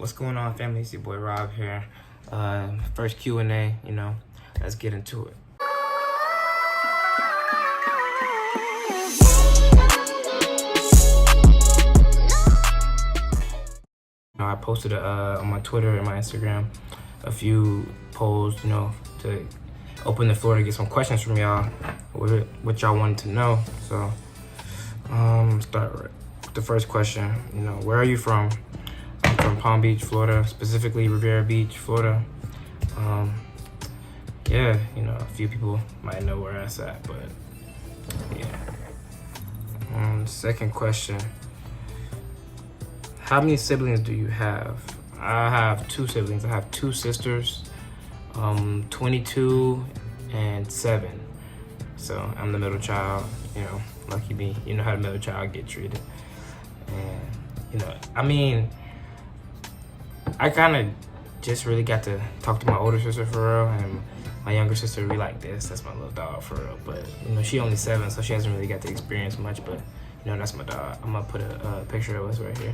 What's going on, family? It's your boy Rob here. First Q&A, let's get into it. I posted on my Twitter and my Instagram a few polls, to open the floor to get some questions from y'all, what y'all wanted to know. So, start with the first question. Where are you from? I'm from Palm Beach, Florida, specifically Riviera Beach, Florida. Yeah, a few people might know where that's at, but yeah. Second question. How many siblings do you have? I have 2 siblings. I have 2 sisters, 22 and 7. So I'm the middle child, lucky me. You know how the middle child get treated. And, I kind of just really got to talk to my older sister for real, and my younger sister, we like this. That's my little dog for real. But, she only 7, so she hasn't really got to experience much, but, that's my dog. I'm gonna put a picture of us right here.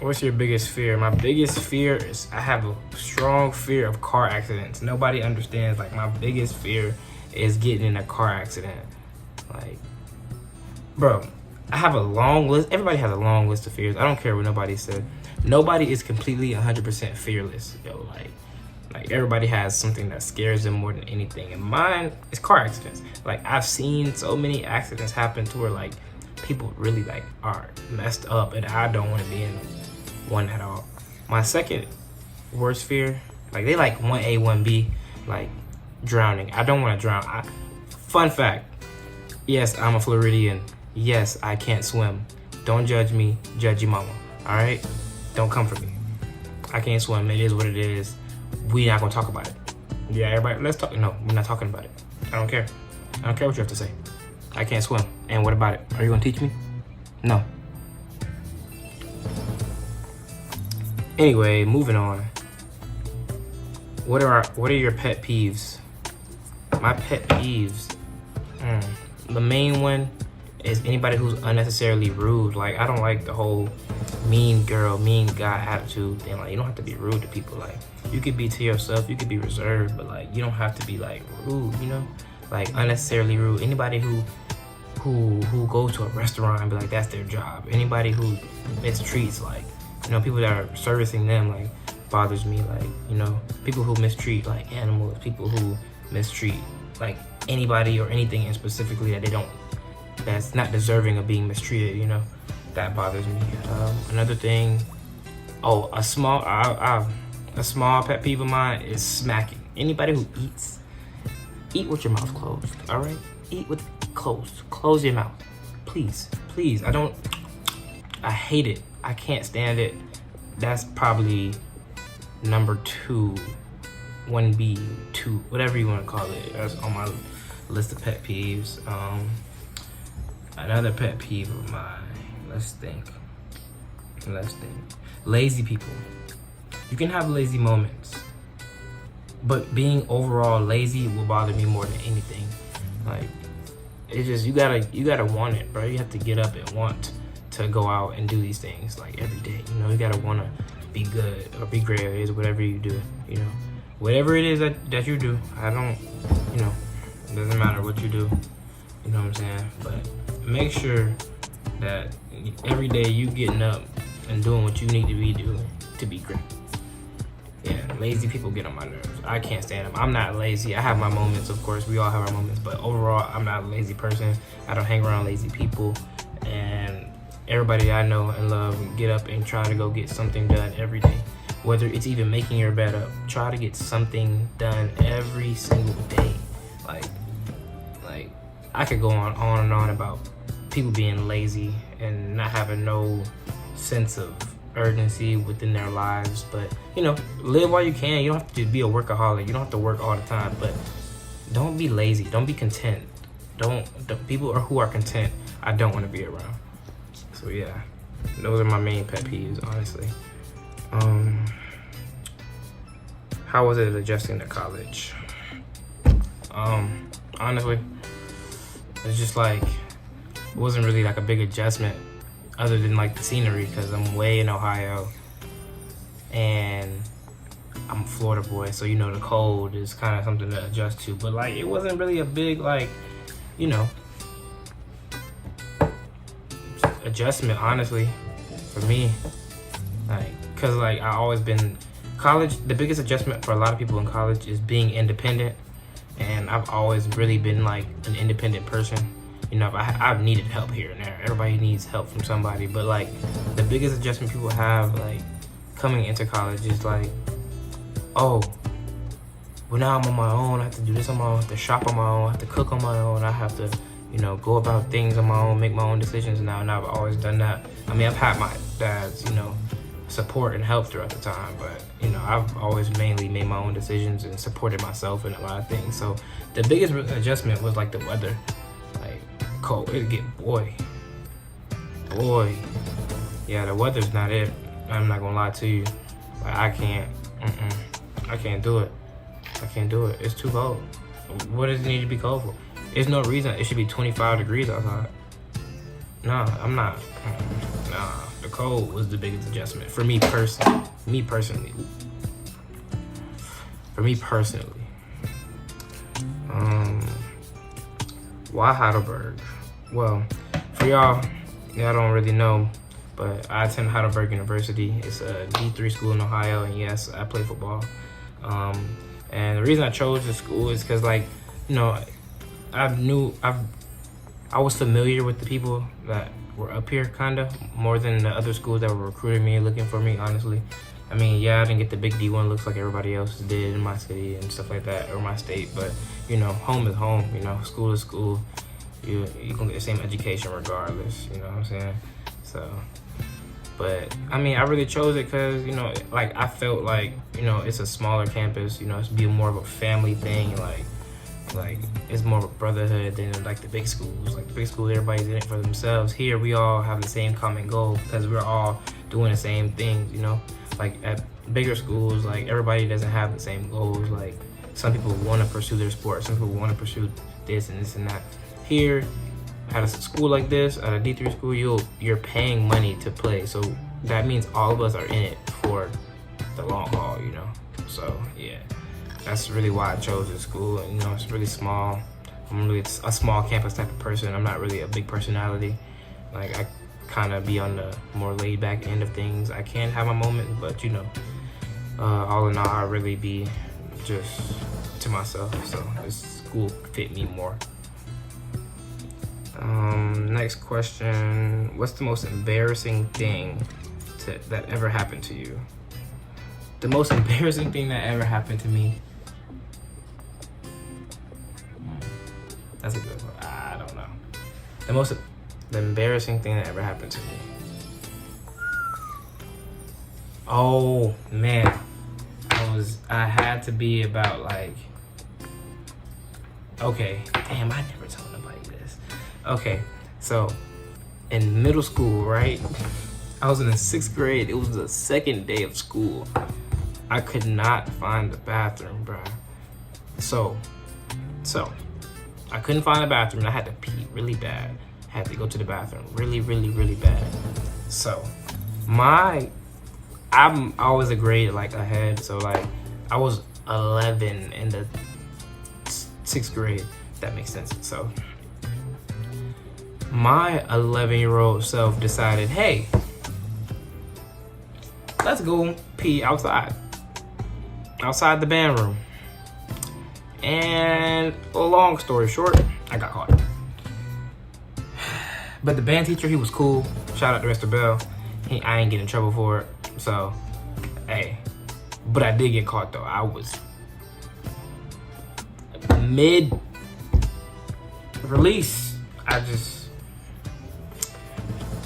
What's your biggest fear? My biggest fear is I have a strong fear of car accidents. Nobody understands, my biggest fear is getting in a car accident. Bro, I have a long list. Everybody has a long list of fears. I don't care what nobody said. Nobody is completely 100% fearless, yo. Everybody has something that scares them more than anything. And mine is car accidents. I've seen so many accidents happen to where, people really, are messed up, and I don't want to be in one at all. My second worst fear, they 1A, 1B, drowning. I don't want to drown. Fun fact, yes, I'm a Floridian. Yes, I can't swim. Don't judge me, judge your mama, all right? Don't come for me. I can't swim. It is what it is. We not gonna talk about it. Yeah, everybody, let's talk. No, we're not talking about it. I don't care. I don't care what you have to say. I can't swim. And what about it? Are you gonna teach me? No. Anyway, moving on. What are your pet peeves? My pet peeves. The main one is anybody who's unnecessarily rude. I don't like the whole mean girl, mean guy attitude thing. You don't have to be rude to people. You could be to yourself, you could be reserved, but you don't have to be rude, unnecessarily rude. Anybody who goes to a restaurant and be that's their job. Anybody who mistreats people that are servicing them bothers me. People who mistreat animals, people who mistreat anybody or anything, and specifically that's not deserving of being mistreated, that bothers me. Another thing, a small pet peeve of mine is smacking. Anybody who eat with your mouth closed, all right? Eat with closed. Close your mouth, please. I hate it. I can't stand it. That's probably number 2, 1B, 2, whatever you want to call it. That's on my list of pet peeves. Another pet peeve of mine. Let's think. Lazy people. You can have lazy moments, but being overall lazy will bother me more than anything. It's just you gotta want it, bro. You have to get up and want to go out and do these things every day. You gotta want to be good or be great, or is whatever you do. Whatever it is that you do. I don't. It doesn't matter what you do. You know what I'm saying? But make sure that every day you getting up and doing what you need to be doing to be great. Yeah, lazy people get on my nerves. I can't stand them. I'm not lazy. I have my moments, of course. We all have our moments, but overall, I'm not a lazy person. I don't hang around lazy people, and everybody I know and love get up and try to go get something done every day. Whether it's even making your bed up, try to get something done every single day. I could go on and on about people being lazy and not having no sense of urgency within their lives. But, live while you can. You don't have to be a workaholic. You don't have to work all the time. But don't be lazy. Don't be content. People who are content, I don't want to be around. So, yeah. Those are my main pet peeves, honestly. How was it adjusting to college? Honestly, it's just it wasn't really a big adjustment other than like the scenery, because I'm way in Ohio and I'm a Florida boy, so you know the cold is kind of something to adjust to. But like it wasn't really a big like, you know, adjustment honestly for me, like because like I always been college. The biggest adjustment for a lot of people in college is being independent, and I've always really been like an independent person. You know, I've needed help here and there. Everybody needs help from somebody, but like the biggest adjustment people have like coming into college is like, oh, well now I'm on my own. I have to do this on my own. I have to shop on my own. I have to cook on my own. I have to, you know, go about things on my own, make my own decisions now. And I've always done that. I mean, I've had my dad's, you know, support and help throughout the time, but you know, I've always mainly made my own decisions and supported myself in a lot of things. So the biggest adjustment was like the weather. Like cold, it get boy, yeah, the weather's not it. I'm not gonna lie to you. Like, I can't do it. I can't do it. It's too cold. What does it need to be cold for? There's no reason it should be 25 degrees outside. Nah, I'm not. Nah, the cold was the biggest adjustment for me personally. Why Heidelberg? Well, for y'all don't really know, but I attend Heidelberg University. It's a D3 school in Ohio, and yes, I play football. And the reason I chose this school is because, like, you know, I was familiar with the people that were up here, kind of, more than the other schools that were recruiting me and looking for me, honestly. I mean, yeah, I didn't get the big D1 looks like everybody else did in my city and stuff like that, or my state, but, you know, home is home, you know, school is school. You're gonna get the same education regardless, you know what I'm saying? So, but, I mean, I really chose it because, you know, like, I felt like, you know, it's a smaller campus, you know, it's be more of a family thing, like it's more of a brotherhood than like the big schools. Like the big schools, everybody's in it for themselves. Here, we all have the same common goal because we're all doing the same things, you know? Like at bigger schools, like everybody doesn't have the same goals. Like some people want to pursue their sport, some people want to pursue this and this and that. Here, at a school like this, at a D3 school, you're paying money to play. So that means all of us are in it for the long haul, you know? So yeah. That's really why I chose this school. And, you know, it's really small. I'm really a small campus type of person. I'm not really a big personality. Like, I kind of be on the more laid back end of things. I can have my moments, but, you know, all in all, I really be just to myself. So this school fit me more. Next question. What's the most embarrassing thing that ever happened to you? The most embarrassing thing that ever happened to me. That's a good one. I don't know. The embarrassing thing that ever happened to me. Oh man, I had to be about like. Okay, damn, I never told nobody this. Okay, so in middle school, right? I was in the 6th grade. It was the second day of school. I could not find the bathroom, bruh. So I couldn't find the bathroom and I had to pee really bad. I had to go to the bathroom really, really, really bad. So I'm always a grade like ahead. So like I was 11 in the 6th grade. If that makes sense. So my 11-year-old self decided, hey, let's go pee outside the band room. And long story short, I got caught. But the band teacher, he was cool. Shout out to Mr. Bell. I ain't get in trouble for it. So, hey. But I did get caught though. I was mid-release.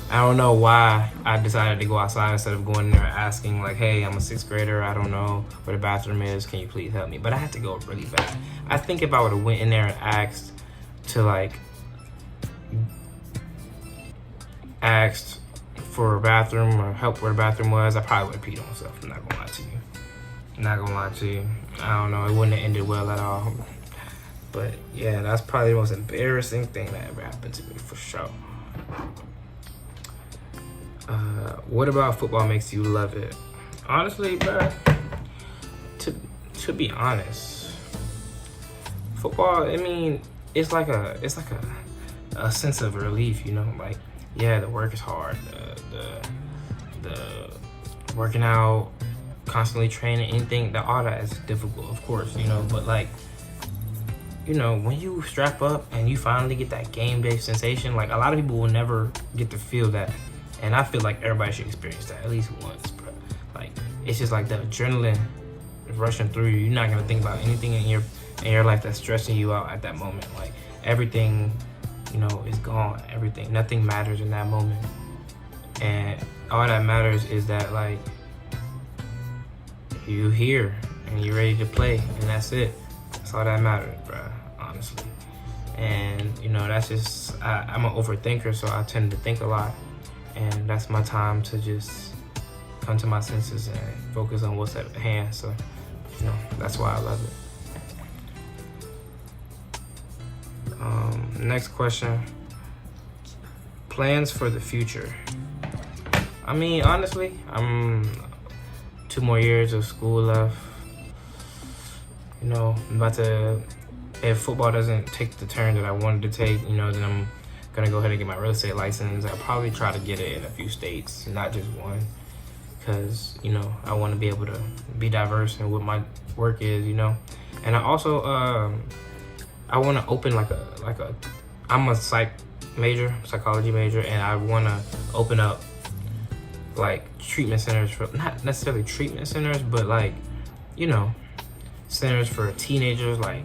I don't know why I decided to go outside instead of going there asking like, hey, I'm a 6th grader. I don't know where the bathroom is. Can you please help me? But I had to go really bad. I think if I would have went in there and asked for a bathroom or help where the bathroom was, I probably would have peed on myself. I'm not gonna lie to you. I don't know. It wouldn't have ended well at all. But yeah, that's probably the most embarrassing thing that ever happened to me for sure. What about football makes you love it? Honestly, bro, to be honest, football, I mean, it's like a sense of relief, you know. Like, yeah, the work is hard, the working out, constantly training, anything, all that is difficult, of course, you know. But like, you know, when you strap up and you finally get that game day sensation, like a lot of people will never get to feel that, and I feel like everybody should experience that at least once, bro. Like, it's just like the adrenaline rushing through you. You're not gonna think about anything in your life that's stressing you out at that moment. Like, everything, you know, is gone. Everything, nothing matters in that moment, and all that matters is that, like, you here and you're ready to play, and that's it. That's all that matters, bro, honestly. And you know, that's just, I'm an overthinker, so I tend to think a lot, and that's my time to just come to my senses and focus on what's at hand. So, you know, that's why I love it. Next question. Plans for the future. I mean, honestly, I'm 2 more years of school left. You know, I'm about to, if football doesn't take the turn that I wanted to take, you know, then I'm gonna go ahead and get my real estate license. I'll probably try to get it in a few states, not just one, because, you know, I want to be able to be diverse in what my work is, you know. And I also, I want to open I'm a psychology major, and I want to open up like treatment centers for, not necessarily treatment centers, but like, you know, centers for teenagers like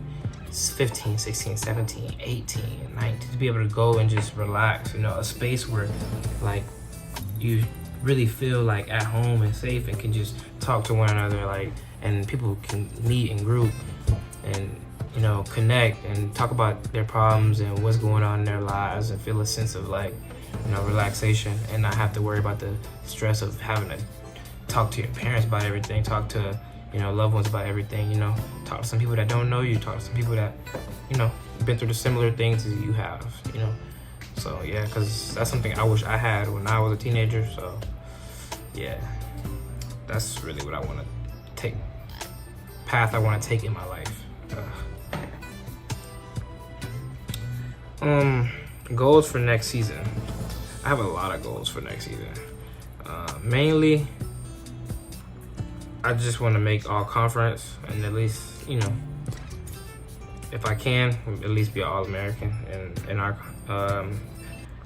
15, 16, 17, 18, 19, to be able to go and just relax, you know, a space where like you really feel like at home and safe and can just talk to one another, like, and people can meet and group and, you know, connect and talk about their problems and what's going on in their lives and feel a sense of, like, you know, relaxation, and not have to worry about the stress of having to talk to your parents about everything, talk to, you know, loved ones about everything, you know, talk to some people that don't know you, talk to some people that, you know, been through the similar things as you have, you know. So yeah, because that's something I wish I had when I was a teenager. So yeah, that's really what I want to take, path I want to take in my life. Goals for next season. I have a lot of goals for next season. Mainly, I just want to make all conference, and at least, you know, if I can, at least be an All-American in our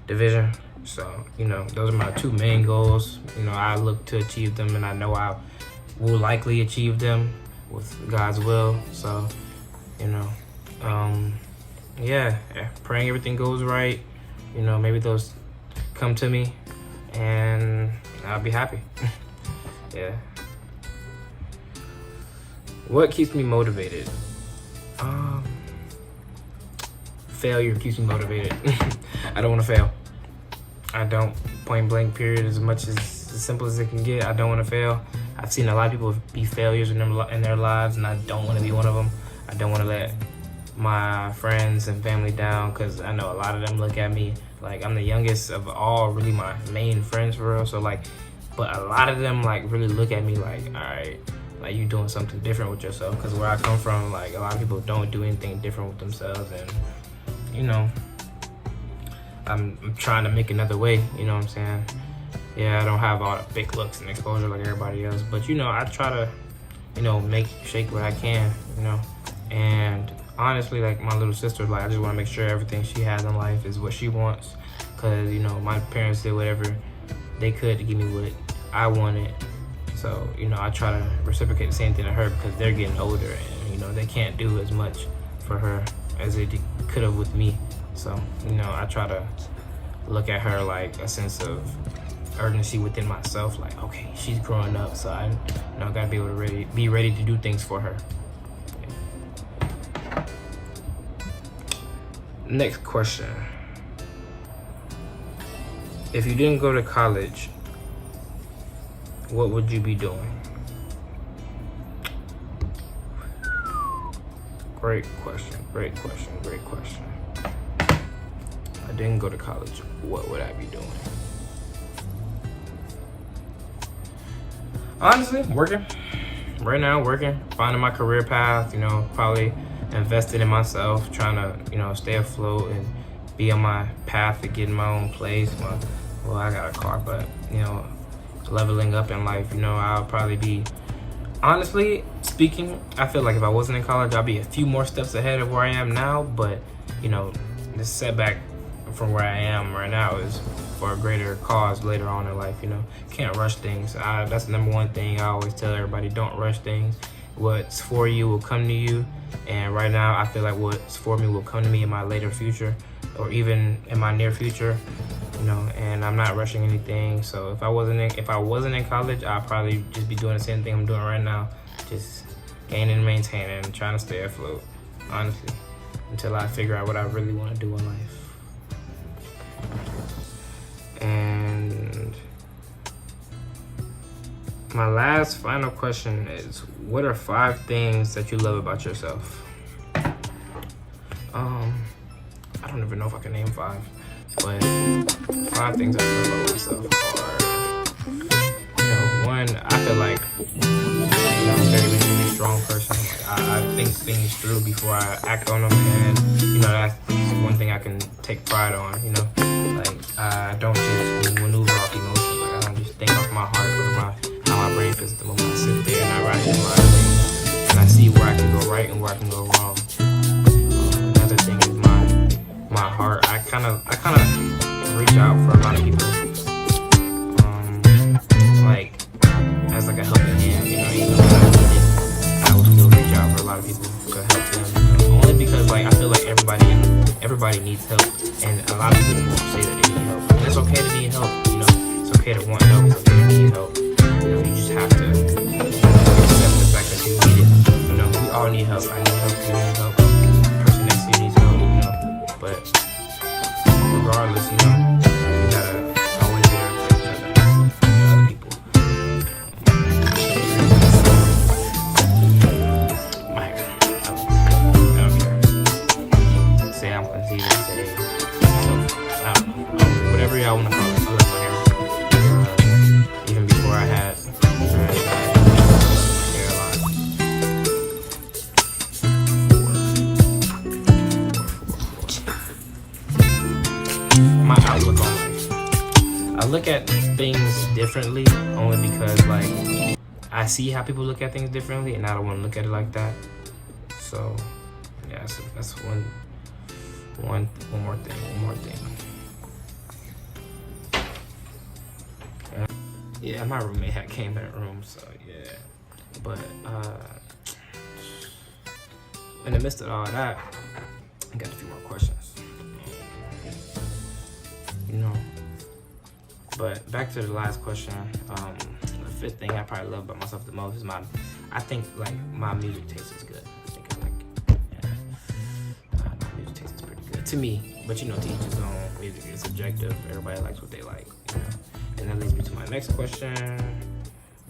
division. So, you know, those are my 2 main goals. You know, I look to achieve them, and I know I will likely achieve them with God's will. So, you know, yeah, praying everything goes right. You know, maybe those come to me, and I'll be happy. Yeah. What keeps me motivated? Failure keeps me motivated. I don't want to fail. I don't, point blank period, as much as simple as it can get. I don't want to fail. I've seen a lot of people be failures in their lives, and I don't want to be one of them. I don't want to let my friends and family down, because I know a lot of them look at me like I'm the youngest of all, really my main friends for real. So like, but a lot of them like really look at me like, all right, like you doing something different with yourself. Because where I come from, like a lot of people don't do anything different with themselves, and you know, I'm trying to make another way. You know what I'm saying? Yeah, I don't have all the big looks and exposure like everybody else, but you know, I try to, you know, shake what I can, you know. And honestly, like my little sister, like I just want to make sure everything she has in life is what she wants, because you know, my parents did whatever they could to give me what I wanted. So, you know, I try to reciprocate the same thing to her, because they're getting older, and you know, they can't do as much for her as they could have with me. So, you know, I try to look at her like a sense of urgency within myself, like, okay, she's growing up, so I, you know, gotta be able to be ready to do things for her. Yeah. Next question. If you didn't go to college, what would you be doing? Great question, great question, great question. I didn't go to college, what would I be doing? Honestly, working. Right now, working, finding my career path, you know, probably invested in myself, trying to, you know, stay afloat and be on my path to getting my own place. Well, I got a car, but, you know, leveling up in life, you know, I'll probably be, honestly speaking, I feel like if I wasn't in college, I'd be a few more steps ahead of where I am now, but, you know, the setback from where I am right now is for a greater cause later on in life, you know. Can't rush things. That's the number one thing I always tell everybody, don't rush things. What's for you will come to you, and right now I feel like what's for me will come to me in my later future, or even in my near future, you know, and I'm not rushing anything. So if I wasn't in college, I'd probably just be doing the same thing I'm doing right now, just gaining and maintaining, trying to stay afloat, honestly, until I figure out what I really want to do in life. And my last final question is, what are 5 things that you love about yourself? I don't even know if I can name 5, but 5 things I love about myself are, you know, one, I feel like, you know, I'm a very strong person. Like, I think things through before I act on them, and, you know, that's one thing I can take pride on, you know. Like, I don't just maneuver off emotion. Like, I don't just think off my heart or how my brain feels at the moment. I sit there and I rationalize things, and I see where I can go right and where I can go wrong. Another thing is my heart. I kind of reach out for a lot of people, like as like a helping hand. You know, even when I need it, I will still reach out for a lot of people to help them. Only because like I feel like everybody needs help, and a lot of people won't say that they need help. And it's okay to need help. You know, it's okay to want help. It's okay to need help. You know, you just have to accept the fact that you need it. You know, we all need help. I need help. You need help. The person next to you needs help. You know, but regardless, you know, you gotta always be there for each other, other people. I don't care. Say I'm conceited. Say I don't know. Whatever y'all wanna call it. I love my hair. Even before I had hair a lot. My outlook on life. I look at things differently only because like I see how people look at things differently, and I don't want to look at it like that. So yeah, so that's one more thing. Yeah, my roommate had came in the room, so yeah. But in the midst of all that, I got a few more questions. You know, but back to the last question. The 5th thing I probably love about myself the most is I think like my music taste is good. I think I like, yeah, my music taste is pretty good to me. But you know, to each his own. Music is subjective. Everybody likes what they like, you know. And that leads me to my next question,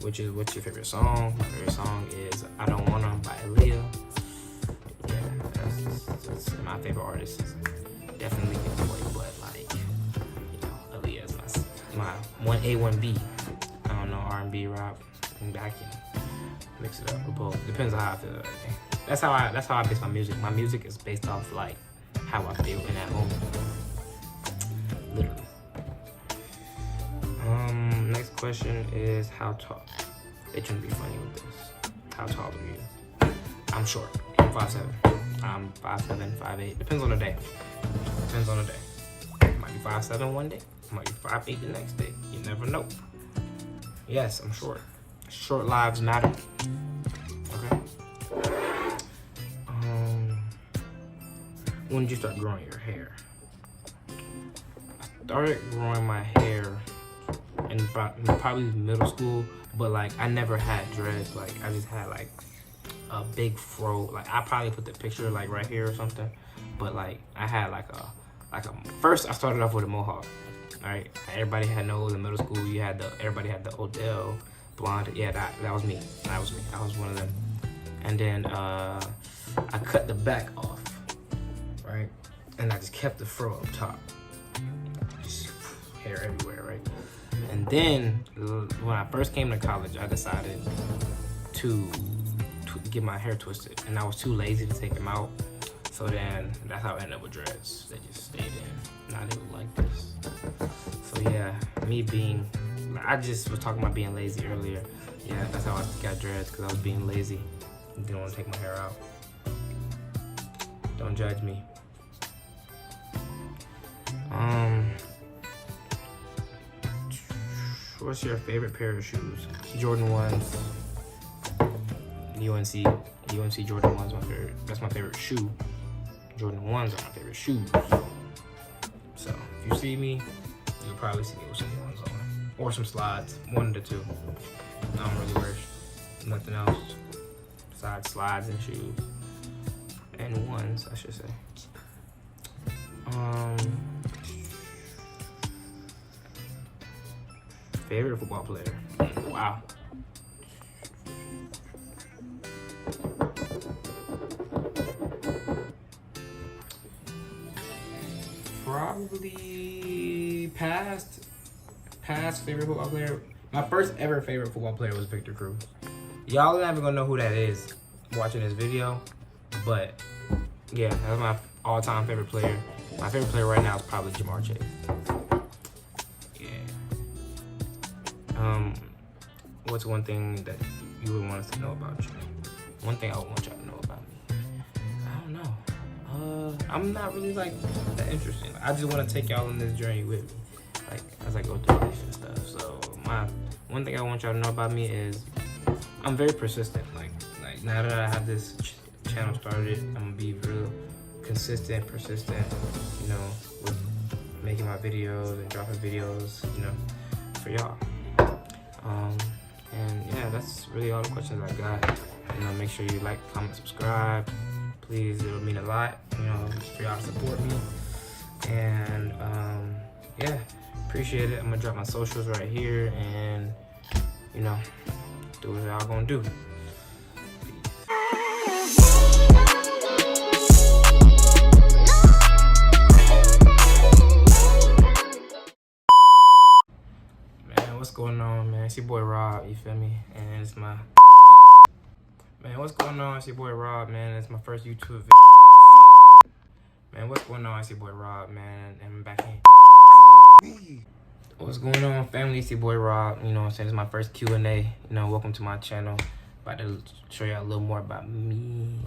which is, what's your favorite song? My favorite song is "I Don't Wanna" by Aaliyah. Yeah, that's my favorite artist. Definitely Big Boy, but like, you know, Aaliyah is my 1A, 1B. I don't know, R&B, rap, and I can mix it up with both. Depends on how I feel that day. That's how I base my music. My music is based off like how I feel in that moment. Literally. Next question is how tall? They trying to be funny with this. How tall are you? I'm short. I'm 5'7". I'm 5'7", 5'8". Depends on the day. Depends on the day. Might be 5'7" one day. Might be 5'8" the next day. You never know. Yes, I'm short. Short lives matter. Okay. When did you start growing your hair? I started growing my hair in probably middle school, but like I never had dreads. Like I just had like a big fro. Like I probably put the picture like right here or something, but like I had like a first I started off with a mohawk. All right, everybody had nose in middle school. Everybody had the Odell blonde. Yeah, that was me. I was one of them. And then I cut the back off, right? And I just kept the fro up top. Just hair everywhere, right? And then when I first came to college, I decided to get my hair twisted, and I was too lazy to take them out. So then that's how I ended up with dreads. They just stayed in. Now they look like this. So yeah, me being, I just was talking about being lazy earlier. Yeah, that's how I got dreads, because I was being lazy. Didn't want to take my hair out. Don't judge me. What's your favorite pair of shoes? Jordan 1s. UNC Jordan 1's my favorite. That's my favorite shoe. Jordan 1s are my favorite shoes. So if you see me, you'll probably see me with some 1s on. Or some slides. 1 to 2. I don't really wear nothing else besides slides and shoes. And 1s, I should say. Favorite football player? Wow. Probably past favorite football player. My first ever favorite football player was Victor Cruz. Y'all never gonna know who that is watching this video, but yeah, that's my all-time favorite player. My favorite player right now is probably Ja'Marr Chase. Yeah. What's one thing that you would want us to know about you? One thing I would want y'all to know about me. I don't know. I'm not really like that interesting. I just want to take y'all on this journey with me, like as I go through life and stuff. So one thing I want y'all to know about me is I'm very persistent. Like now that I have this channel started, I'm gonna be real consistent, persistent, you know, with making my videos and dropping videos, you know, for y'all. And yeah, that's really all the questions I got. You know, make sure you like, comment, subscribe. Please, it would mean a lot, you know, for y'all to support me. And yeah, appreciate it. I'm gonna drop my socials right here, and you know, do what y'all gonna do. What's going on, man? It's your boy Rob, you feel me? And it's my man, what's going on? It's your boy Rob, man. It's my first YouTube video. Man, what's going on? It's your boy Rob, man. And I'm back in. What's going on, family? It's your boy Rob. You know what I'm saying? It's my first Q&A. You know, welcome to my channel. About to show y'all a little more about me.